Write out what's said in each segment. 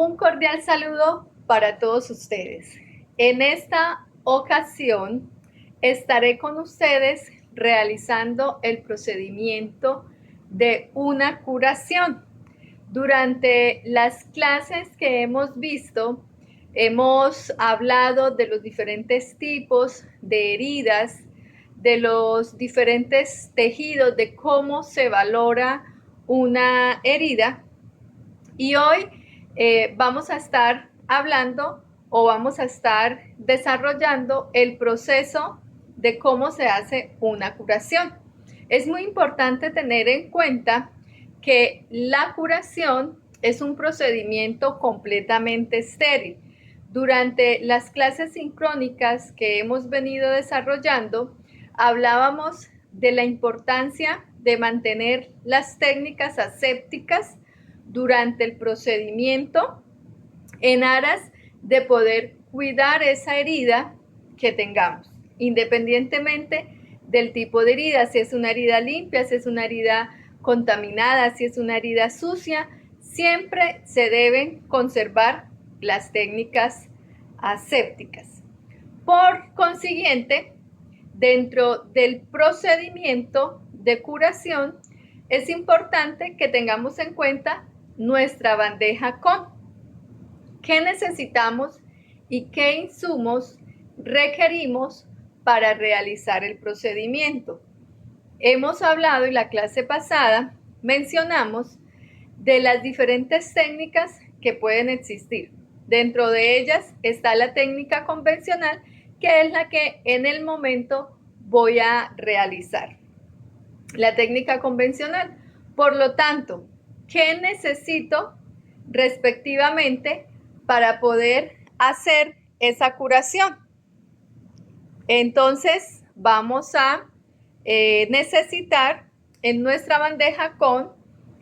Un cordial saludo para todos ustedes. En esta ocasión estaré con ustedes realizando el procedimiento de una curación. Durante las clases que hemos visto, hemos hablado de los diferentes tipos de heridas, de los diferentes tejidos, de cómo se valora una herida. Y hoy vamos a estar hablando o vamos a estar desarrollando el proceso de cómo se hace una curación. Es muy importante tener en cuenta que la curación es un procedimiento completamente estéril. Durante las clases sincrónicas que hemos venido desarrollando, hablábamos de la importancia de mantener las técnicas asépticas durante el procedimiento en aras de poder cuidar esa herida que tengamos, independientemente del tipo de herida, si es una herida limpia, si es una herida contaminada, si es una herida sucia, siempre se deben conservar las técnicas asépticas. Por consiguiente, dentro del procedimiento de curación, es importante que tengamos en cuenta nuestra bandeja con. ¿Qué necesitamos y qué insumos requerimos para realizar el procedimiento? Hemos hablado en la clase pasada, mencionamos de las diferentes técnicas que pueden existir. Dentro de ellas está la técnica convencional, que es la que en el momento voy a realizar. La técnica convencional. Por lo tanto, ¿qué necesito respectivamente para poder hacer esa curación? Entonces, vamos a necesitar en nuestra bandeja con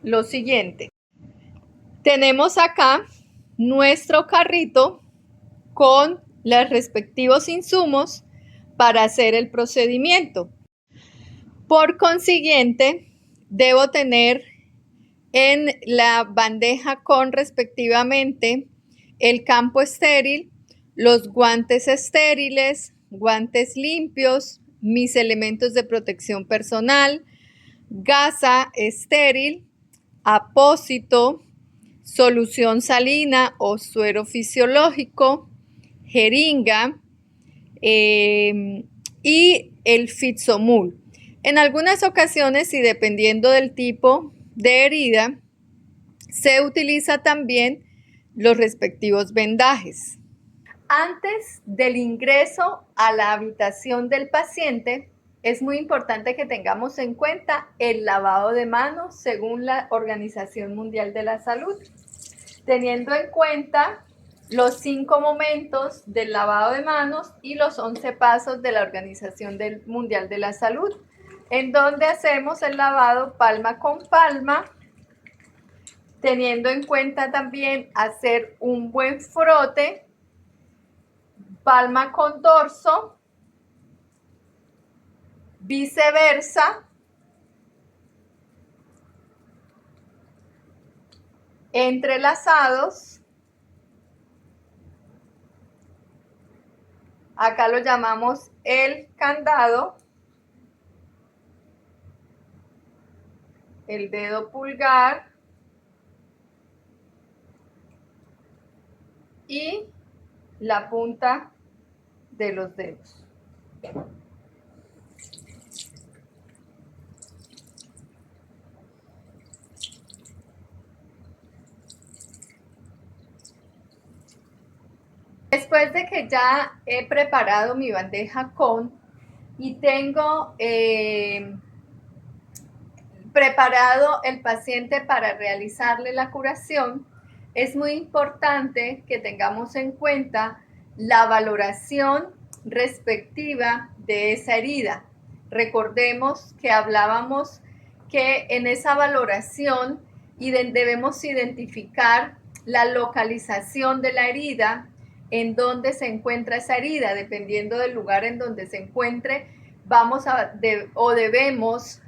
lo siguiente. Tenemos acá nuestro carrito con los respectivos insumos para hacer el procedimiento. Por consiguiente, debo tener en la bandeja con respectivamente el campo estéril, los guantes estériles, guantes limpios, mis elementos de protección personal, gasa estéril, apósito, solución salina o suero fisiológico, jeringa y el Fixomul. En algunas ocasiones, y dependiendo del tipo de herida, se utiliza también los respectivos vendajes. Antes del ingreso a la habitación del paciente, es muy importante que tengamos en cuenta el lavado de manos según la Organización Mundial de la Salud, teniendo en cuenta los 5 momentos del lavado de manos y los 11 pasos de la Organización Mundial de la Salud, en donde hacemos el lavado palma con palma, teniendo en cuenta también hacer un buen frote, palma con dorso, viceversa, entrelazados, acá lo llamamos el candado, el dedo pulgar y la punta de los dedos. Después de que ya he preparado mi bandeja con y tengo preparado el paciente para realizarle la curación, es muy importante que tengamos en cuenta la valoración respectiva de esa herida. Recordemos que hablábamos que en esa valoración debemos identificar la localización de la herida, en dónde se encuentra esa herida. Dependiendo del lugar en donde se encuentre, debemos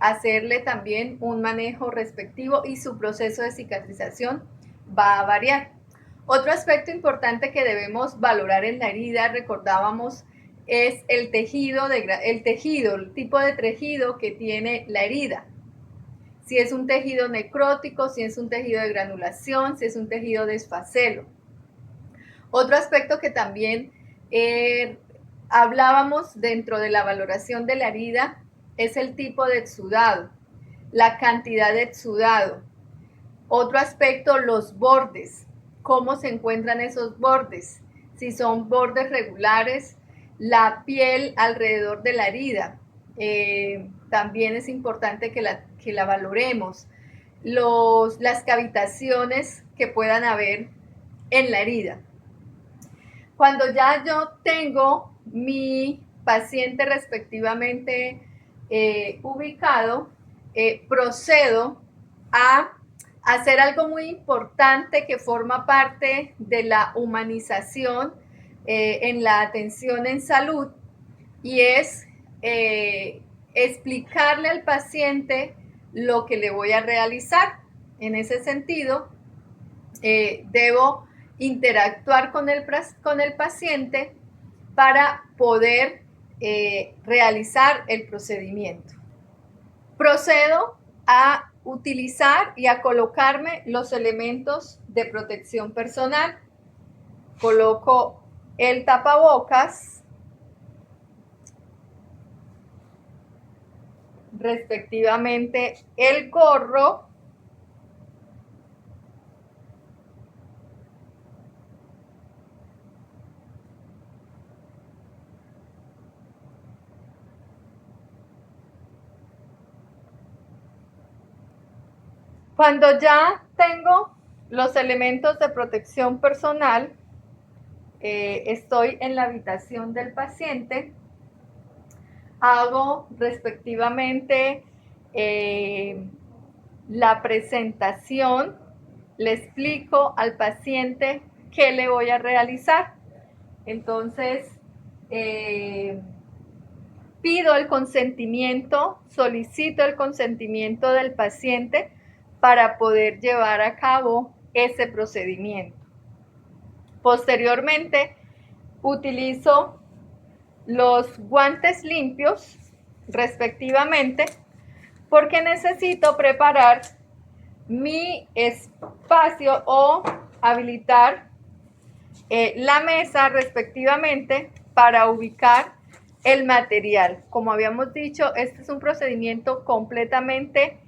hacerle también un manejo respectivo y su proceso de cicatrización va a variar. Otro aspecto importante que debemos valorar en la herida, recordábamos, es el tipo de tejido que tiene la herida. Si es un tejido necrótico, si es un tejido de granulación, si es un tejido de esfacelo. Otro aspecto que también hablábamos dentro de la valoración de la herida es el tipo de exudado, la cantidad de exudado. Otro aspecto, los bordes. ¿Cómo se encuentran esos bordes? Si son bordes regulares, la piel alrededor de la herida. También es importante que la valoremos. Las cavitaciones que puedan haber en la herida. Cuando ya yo tengo mi paciente respectivamente ubicado, procedo a hacer algo muy importante que forma parte de la humanización en la atención en salud, y es explicarle al paciente lo que le voy a realizar. En ese sentido, debo interactuar con el paciente para poder realizar el procedimiento. Procedo a utilizar y a colocarme los elementos de protección personal. Coloco el tapabocas, respectivamente el gorro, cuando ya tengo los elementos de protección personal, estoy en la habitación del paciente, hago respectivamente la presentación, le explico al paciente qué le voy a realizar. Entonces, pido el consentimiento, solicito el consentimiento del paciente para poder llevar a cabo ese procedimiento. Posteriormente, utilizo los guantes limpios, respectivamente, porque necesito preparar mi espacio o habilitar la mesa, respectivamente, para ubicar el material. Como habíamos dicho, este es un procedimiento completamente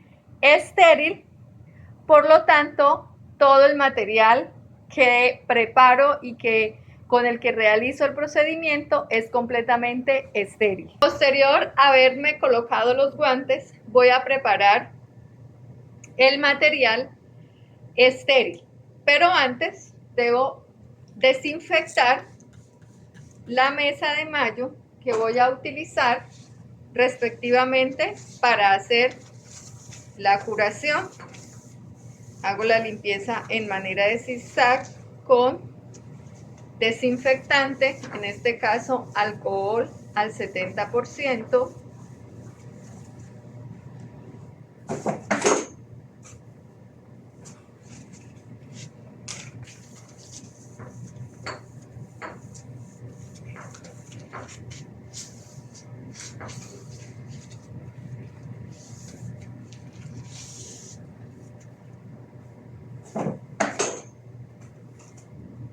estéril, por lo tanto, todo el material que preparo y con el que realizo el procedimiento es completamente estéril. Posterior a haberme colocado los guantes, voy a preparar el material estéril, pero antes debo desinfectar la mesa de mayo que voy a utilizar respectivamente para hacer la curación. Hago la limpieza en manera de zigzag con desinfectante, en este caso alcohol al 70%.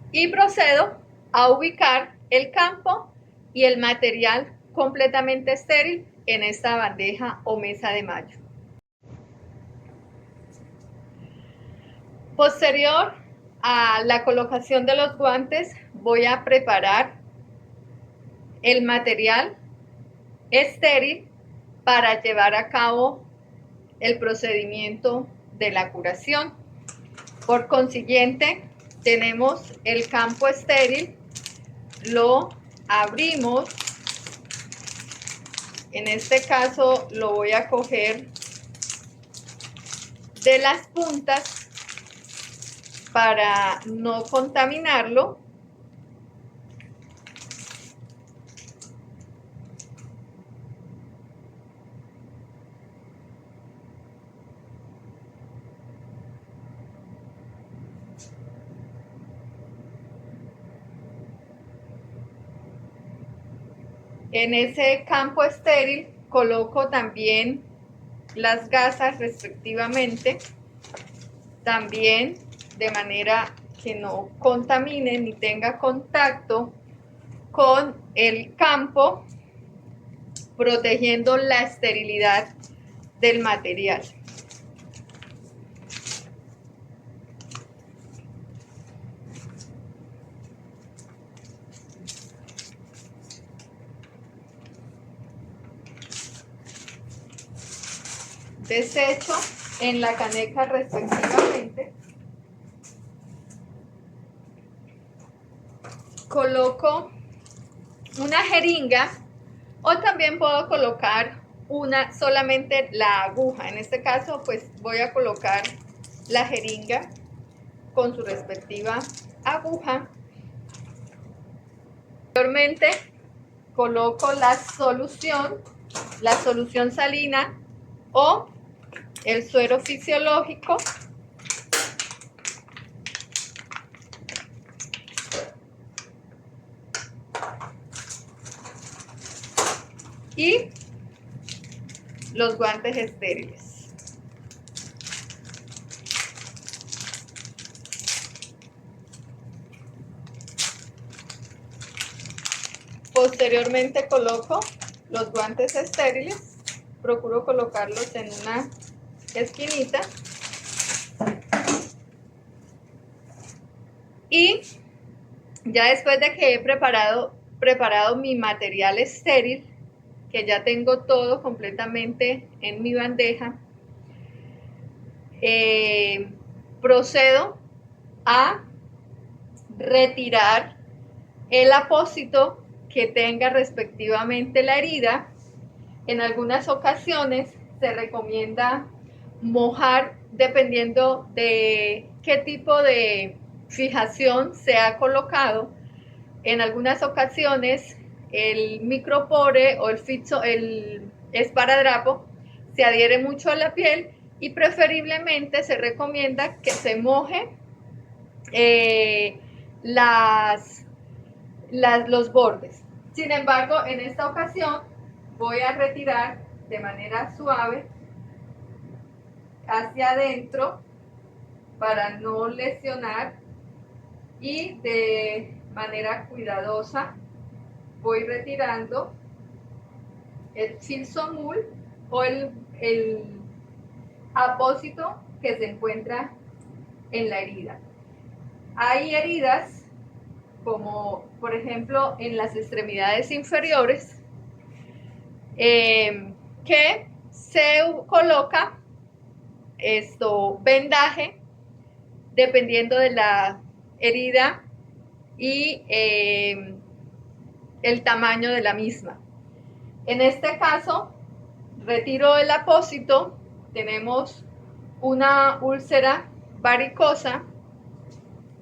Y procedo a ubicar el campo y el material completamente estéril en esta bandeja o mesa de mayo. Posterior a la colocación de los guantes, voy a preparar el material estéril para llevar a cabo el procedimiento de la curación. Por consiguiente, tenemos el campo estéril, lo abrimos. En este caso lo voy a coger de las puntas para no contaminarlo. En ese campo estéril coloco también las gasas respectivamente, también de manera que no contamine ni tenga contacto con el campo, protegiendo la esterilidad del material. Desecho en la caneca respectivamente. Coloco una jeringa o también puedo colocar solamente la aguja. En este caso, pues voy a colocar la jeringa con su respectiva aguja. Posteriormente coloco la solución salina o el suero fisiológico y los guantes estériles. Posteriormente coloco los guantes estériles, procuro colocarlos en una esquinita y ya después de que he preparado mi material estéril, que ya tengo todo completamente en mi bandeja, procedo a retirar el apósito que tenga respectivamente la herida. En algunas ocasiones se recomienda mojar dependiendo de qué tipo de fijación se ha colocado. En algunas ocasiones el micropore o el esparadrapo se adhiere mucho a la piel y preferiblemente se recomienda que se moje los bordes. Sin embargo, en esta ocasión voy a retirar de manera suave hacia adentro para no lesionar y de manera cuidadosa voy retirando el filsomul o el apósito que se encuentra en la herida. Hay heridas como por ejemplo en las extremidades inferiores que se coloca vendaje dependiendo de la herida y el tamaño de la misma. En este caso, retiro el apósito, tenemos una úlcera varicosa,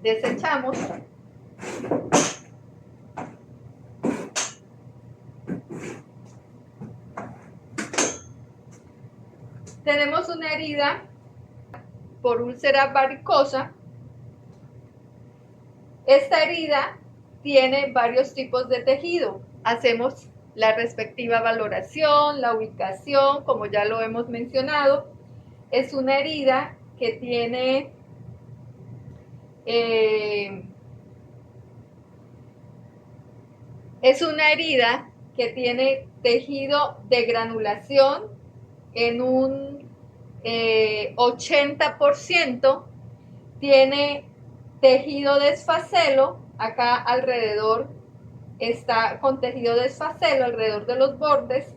desechamos. Tenemos una herida por úlcera varicosa. Esta herida tiene varios tipos de tejido. Hacemos la respectiva valoración, la ubicación, como ya lo hemos mencionado. Es una herida que tiene tejido de granulación en un 80%, tiene tejido desfacelo, acá alrededor está con tejido desfacelo alrededor de los bordes.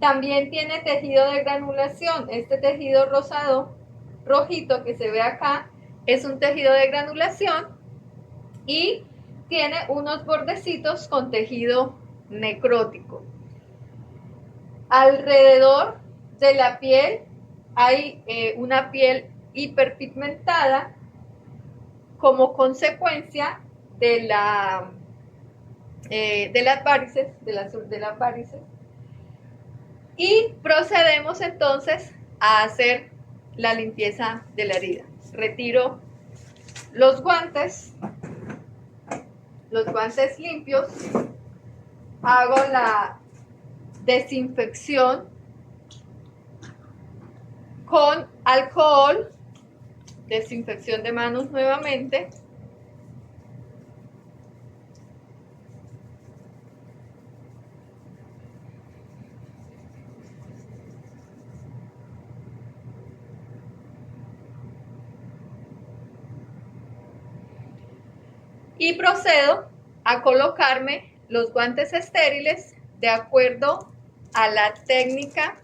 También tiene tejido de granulación, este tejido rosado, rojito que se ve acá, es un tejido de granulación y tiene unos bordecitos con tejido necrótico. Alrededor de la piel hay una piel hiperpigmentada como consecuencia de las varices, de las varices. Y procedemos entonces a hacer la limpieza de la herida. Retiro los guantes limpios, hago la desinfección con alcohol, desinfección de manos nuevamente. Y procedo a colocarme los guantes estériles de acuerdo a la técnica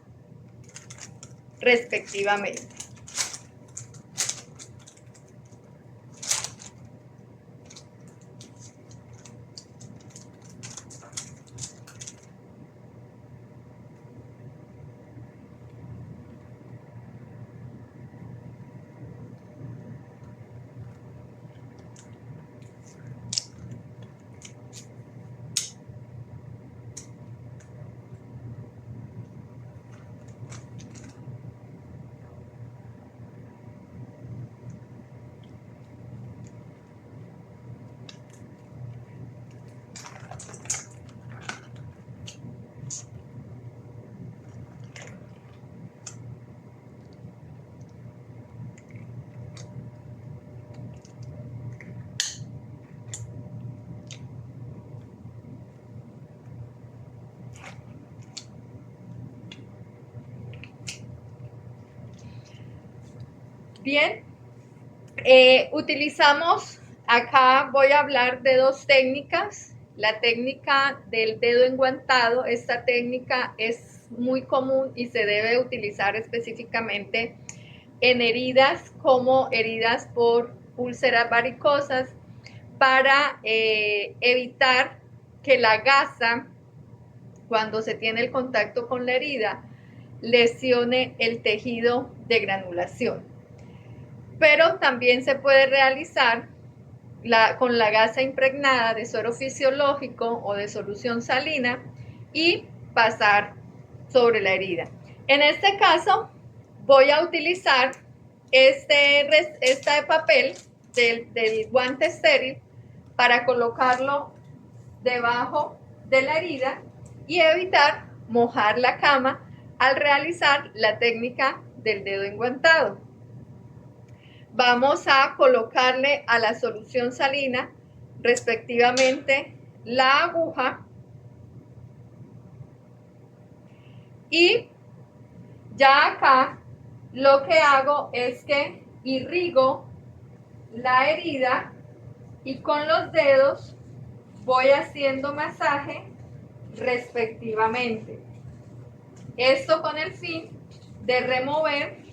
respectivamente. Bien, utilizamos, acá voy a hablar de dos técnicas. La técnica del dedo enguantado, esta técnica es muy común y se debe utilizar específicamente en heridas como heridas por úlceras varicosas para evitar que la gasa, cuando se tiene el contacto con la herida, lesione el tejido de granulación. Pero también se puede realizar con la gasa impregnada de suero fisiológico o de solución salina y pasar sobre la herida. En este caso voy a utilizar este papel del guante estéril para colocarlo debajo de la herida y evitar mojar la cama al realizar la técnica del dedo enguantado. Vamos a colocarle a la solución salina respectivamente la aguja y ya acá lo que hago es que irrigo la herida y con los dedos voy haciendo masaje respectivamente. Esto con el fin de remover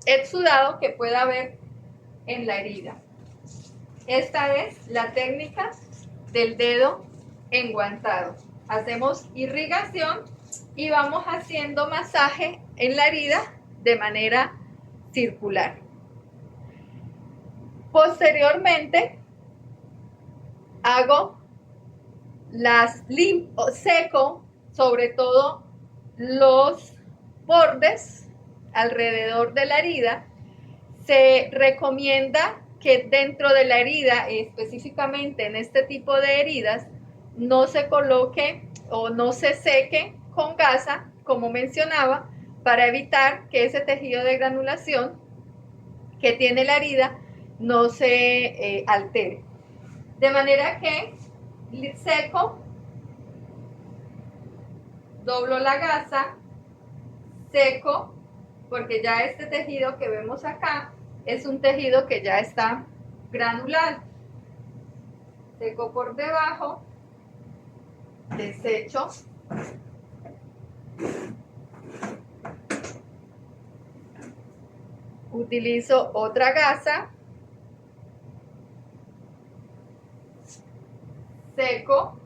el sudado que pueda haber en la herida. Esta es la técnica del dedo enguantado. Hacemos irrigación y vamos haciendo masaje en la herida de manera circular. Posteriormente, hago seco sobre todo los bordes alrededor de la herida. Se recomienda que dentro de la herida, específicamente en este tipo de heridas, no se coloque o no se seque con gasa, como mencionaba, para evitar que ese tejido de granulación que tiene la herida no se altere. De manera que seco, doblo la gasa, seco, porque ya este tejido que vemos acá es un tejido que ya está granulado. Seco por debajo, desecho, utilizo otra gasa, seco,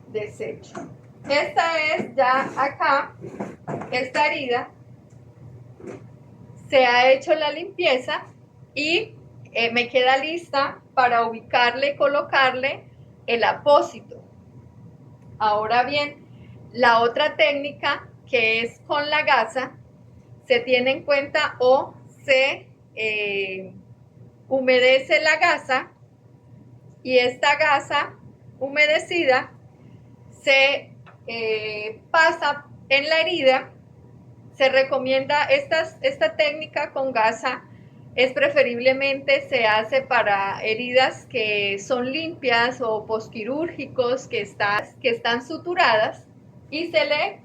desecho. Esta es ya acá, esta herida, se ha hecho la limpieza y me queda lista para ubicarle y colocarle el apósito. Ahora bien, la otra técnica, que es con la gasa, se tiene en cuenta o se humedece la gasa, y esta gasa humedecida se pasa en la herida. Se recomienda esta técnica con gasa, es preferiblemente se hace para heridas que son limpias o posquirúrgicos que están suturadas, y se le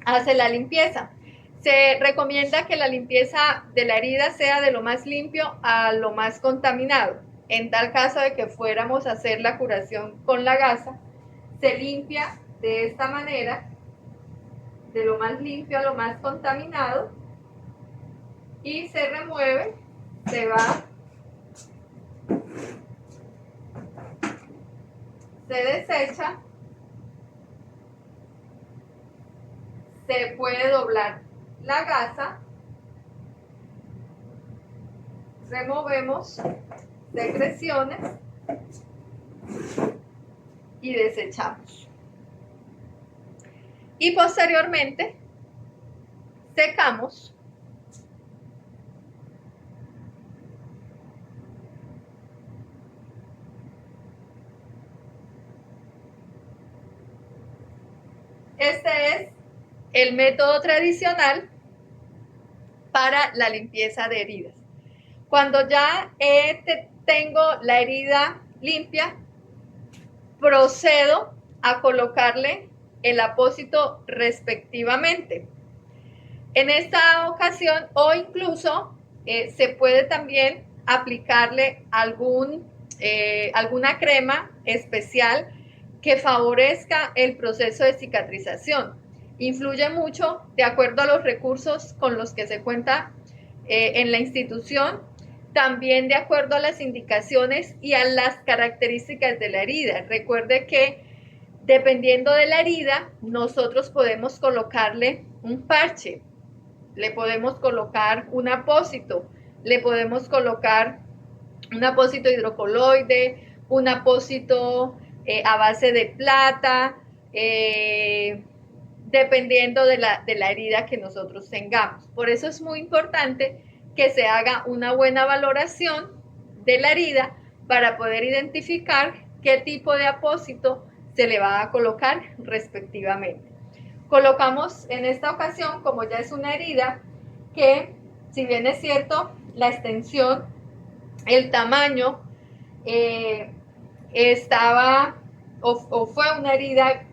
hace la limpieza. Se recomienda que la limpieza de la herida sea de lo más limpio a lo más contaminado. En tal caso de que fuéramos a hacer la curación con la gasa, se limpia de esta manera, de lo más limpio a lo más contaminado, y se remueve, se va, se desecha, se puede doblar la gasa, removemos secreciones y desechamos. Y posteriormente secamos. Este es el método tradicional para la limpieza de heridas. Cuando ya tengo la herida limpia, procedo a colocarle el apósito respectivamente. En esta ocasión, o incluso se puede también aplicarle alguna crema especial que favorezca el proceso de cicatrización. Influye mucho de acuerdo a los recursos con los que se cuenta en la institución, también de acuerdo a las indicaciones y a las características de la herida. Recuerde que dependiendo de la herida, nosotros podemos colocarle un parche, le podemos colocar un apósito, le podemos colocar un apósito hidrocoloide, un apósito a base de plata, dependiendo de la herida que nosotros tengamos. Por eso es muy importante que se haga una buena valoración de la herida para poder identificar qué tipo de apósito se le va a colocar respectivamente. Colocamos en esta ocasión, como ya es una herida que, si bien es cierto, la extensión, el tamaño estaba o fue una herida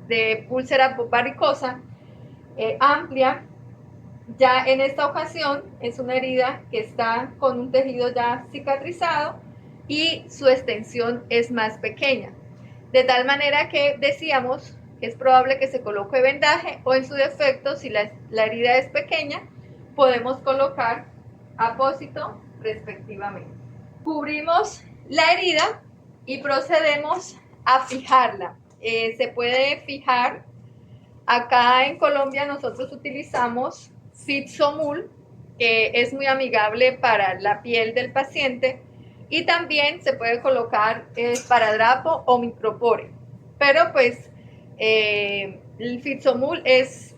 de úlcera varicosa amplia, ya en esta ocasión es una herida que está con un tejido ya cicatrizado y su extensión es más pequeña. De tal manera que decíamos que es probable que se coloque vendaje, o en su defecto, si la herida es pequeña, podemos colocar apósito respectivamente. Cubrimos la herida y procedemos a fijarla. Se puede fijar. Acá en Colombia nosotros utilizamos Fixomul, que es muy amigable para la piel del paciente, y también se puede colocar esparadrapo o micropore, pero pues el Fixomul es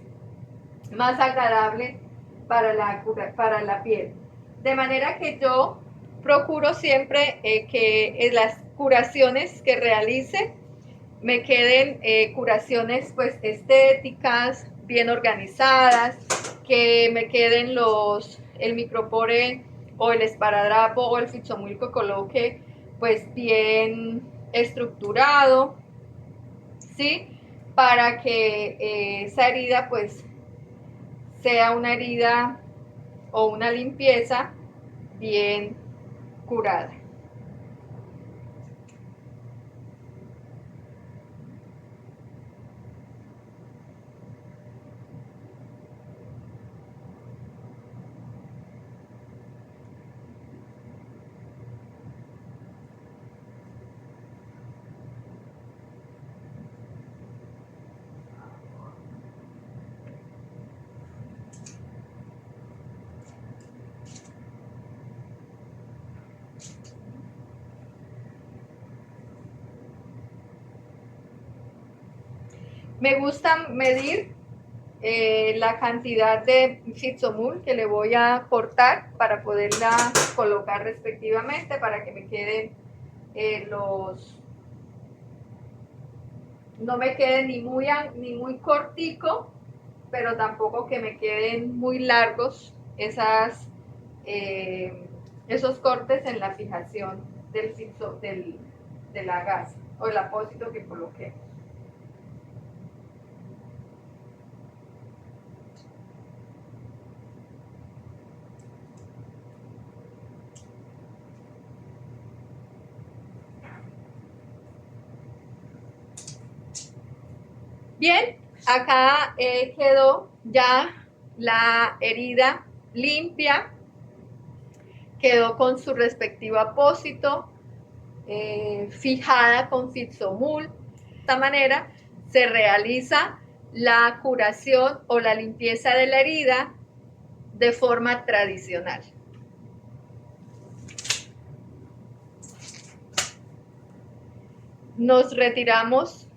más agradable para la piel. De manera que yo procuro siempre que las curaciones que realice me queden curaciones pues estéticas, bien organizadas, que me queden el micropore o el esparadrapo o el Fixomul que coloque pues bien estructurado, ¿sí? Para que esa herida pues sea una herida o una limpieza bien curada. Me gusta medir la cantidad de Fixomul que le voy a cortar para poderla colocar respectivamente, para que me queden no me queden ni muy cortico, pero tampoco que me queden muy largos esos cortes en la fijación de la gasa o el apósito que coloqué. Bien, acá quedó ya la herida limpia, quedó con su respectivo apósito, fijada con Fixomul. De esta manera se realiza la curación o la limpieza de la herida de forma tradicional. Nos retiramos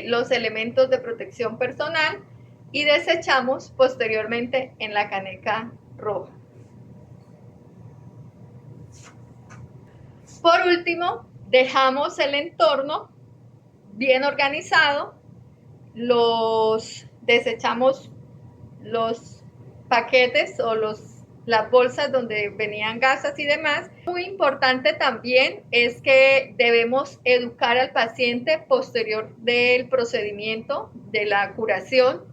los elementos de protección personal y desechamos posteriormente en la caneca roja. Por último, dejamos el entorno bien organizado, desechamos los paquetes o las bolsas donde venían gasas y demás. Muy importante también es que debemos educar al paciente posterior del procedimiento de la curación,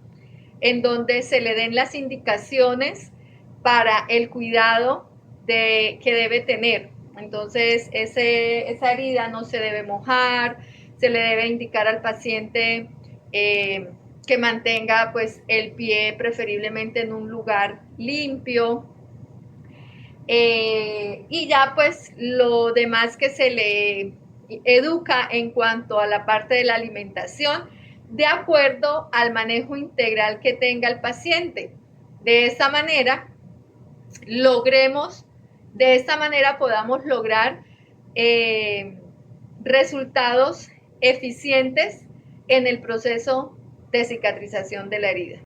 en donde se le den las indicaciones para el cuidado que debe tener. Entonces, esa herida no se debe mojar, se le debe indicar al paciente que mantenga pues el pie preferiblemente en un lugar limpio. Y ya pues lo demás que se le educa en cuanto a la parte de la alimentación, de acuerdo al manejo integral que tenga el paciente. De esta manera podamos lograr resultados eficientes en el proceso de cicatrización de la herida.